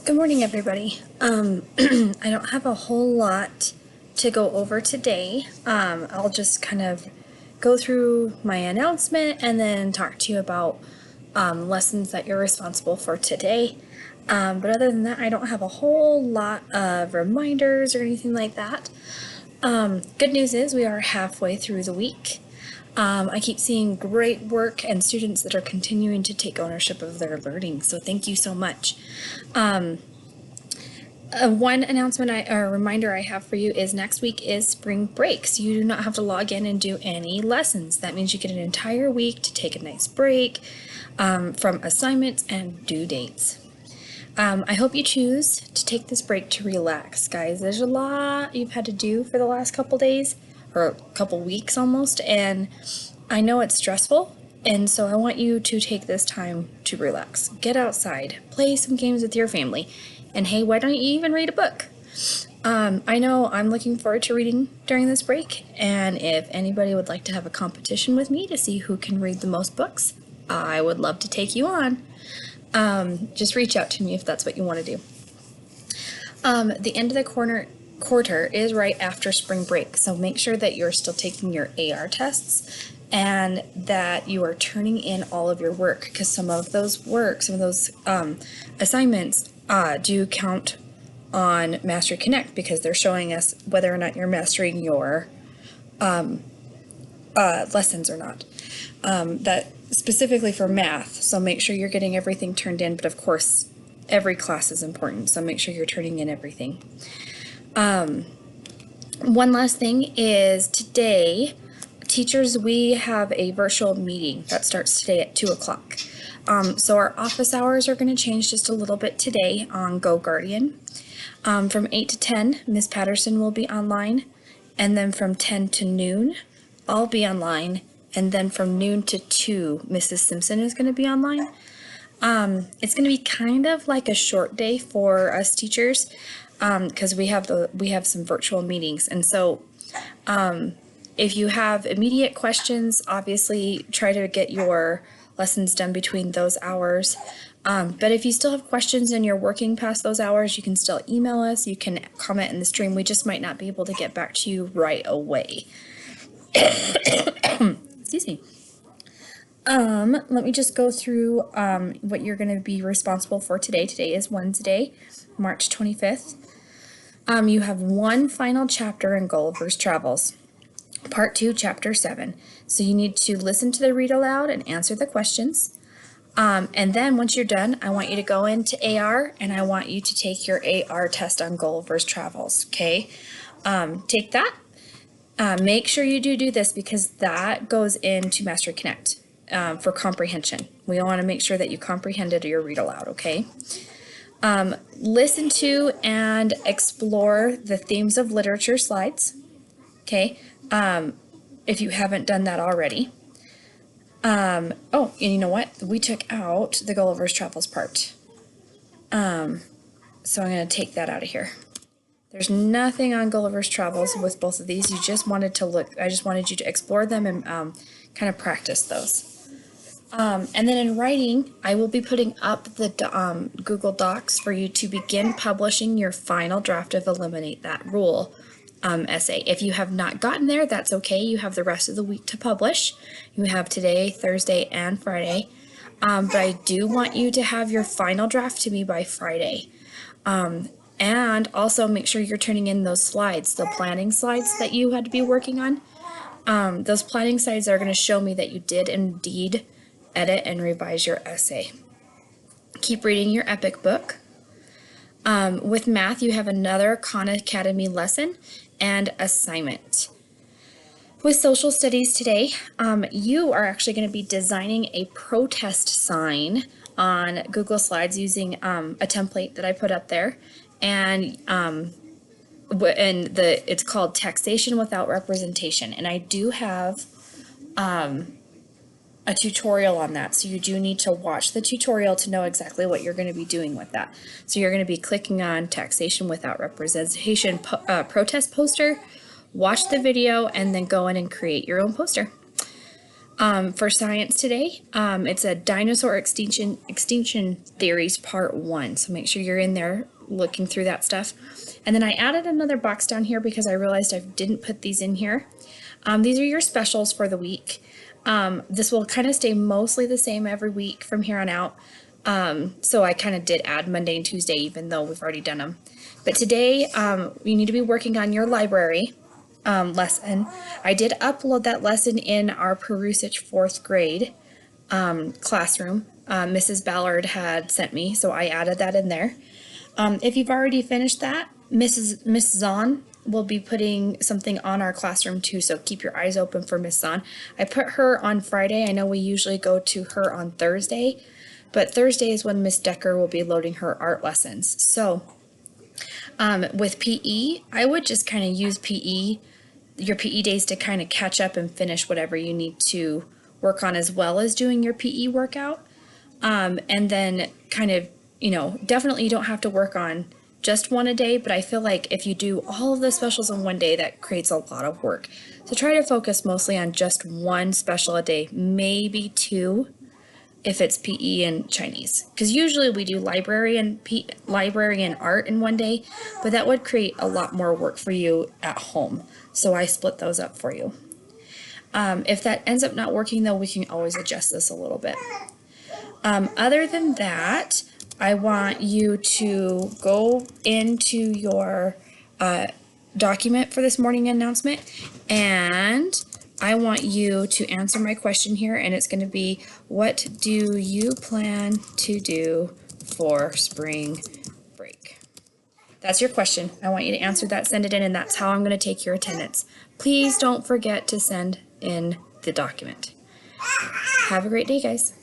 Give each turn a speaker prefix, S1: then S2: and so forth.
S1: Good morning, everybody. I don't have a whole lot to go over today. I'll just kind of go through my announcement and then talk to you about lessons that you're responsible for today. But other than that, I don't have a whole lot of reminders or anything like that. Good news is we are halfway through the week. I keep seeing great work and students that are continuing to take ownership of their learning, so thank you so much. One announcement or reminder I have for you is next week is spring break, so you do not have to log in and do any lessons. That means you get an entire week to take a nice break from assignments and due dates. I hope you choose to take this break to relax, guys. There's a lot you've had to do for the last couple days, or a couple weeks almost, and I know it's stressful, and so I want you to take this time to relax. Get outside, play some games with your family, and hey, why don't you even read a book? I know I'm looking forward to reading during this break, and if anybody would like to have a competition with me to see who can read the most books, I would love to take you on. Just reach out to me if that's what you want to do. The end of the quarter is right after spring break, so make sure that you're still taking your AR tests and that you are turning in all of your work, because some of those assignments do count on Mastery Connect, because they're showing us whether or not you're mastering your lessons or not. That specifically for math, so make sure you're getting everything turned in, but of course every class is important, so make sure you're turning in everything. One last thing is today, teachers, we have a virtual meeting that starts today at 2 o'clock. So our office hours are going to change just a little bit today on GoGuardian. From 8 to 10, Ms. Patterson will be online, and then from 10 to noon, I'll be online, and then from noon to 2, Mrs. Simpson is going to be online. It's going to be kind of like a short day for us teachers, because we have some virtual meetings, and so if you have immediate questions, obviously try to get your lessons done between those hours. But if you still have questions and you're working past those hours, you can still email us, you can comment in the stream. We just might not be able to get back to you right away. Excuse me. Let me just go through what you're going to be responsible for today. Today is Wednesday, March 25th. You have one final chapter in Gulliver's Travels, Part 2, Chapter 7. So you need to listen to the read aloud and answer the questions. And then once you're done, I want you to go into AR and I want you to take your AR test on Gulliver's Travels, okay? Take that. Make sure you do this, because that goes into Mastery Connect for comprehension. We want to make sure that you comprehended your read aloud, okay? Listen to and explore the themes of literature slides, okay? If you haven't done that already. Oh, and you know what? We took out the Gulliver's Travels part. So I'm going to take that out of here. There's nothing on Gulliver's Travels with both of these. You just wanted to look, I just wanted you to explore them and kind of practice those. And then in writing, I will be putting up the Google Docs for you to begin publishing your final draft of Eliminate That Rule essay. If you have not gotten there, that's okay. You have the rest of the week to publish. You have today, Thursday, and Friday. But I do want you to have your final draft to me by Friday. And also make sure you're turning in those slides, the planning slides that you had to be working on. Those planning slides are going to show me that you did indeed edit and revise your essay. Keep reading your EPIC book. With math, you have another Khan Academy lesson and assignment. With social studies today, you are actually going to be designing a protest sign on Google Slides using a template that I put up there, and it's called Taxation Without Representation, and I do have a tutorial on that, so you do need to watch the tutorial to know exactly what you're going to be doing with that. So you're going to be clicking on Taxation Without Representation protest poster, watch the video, and then go in and create your own poster. For science today, it's a dinosaur extinction theories part 1. So make sure you're in there looking through that stuff. And then I added another box down here because I realized I didn't put these in here. These are your specials for the week. This will kind of stay mostly the same every week from here on out. So I kind of did add Monday and Tuesday, even though we've already done them. But today, you need to be working on your library lesson. I did upload that lesson in our Perusich 4th grade classroom. Mrs. Ballard had sent me, so I added that in there. If you've already finished that, Miss Zahn will be putting something on our classroom too, so keep your eyes open for Miss Zahn. I put her on Friday. I know we usually go to her on Thursday, but Thursday is when Miss Decker will be loading her art lessons. So with PE, I would just kind of use your PE days to kind of catch up and finish whatever you need to work on, as well as doing your PE workout. And then kind of, definitely you don't have to work on just one a day, but I feel like if you do all of the specials in one day, that creates a lot of work. So try to focus mostly on just one special a day, maybe 2 if it's PE and Chinese, because usually we do library and art in one day, but that would create a lot more work for you at home. So I split those up for you. If that ends up not working though, we can always adjust this a little bit. Other than that, I want you to go into your document for this morning announcement, and I want you to answer my question here, and it's going to be, what do you plan to do for spring break? That's your question. I want you to answer that, send it in, and that's how I'm going to take your attendance. Please don't forget to send in the document. Have a great day, guys.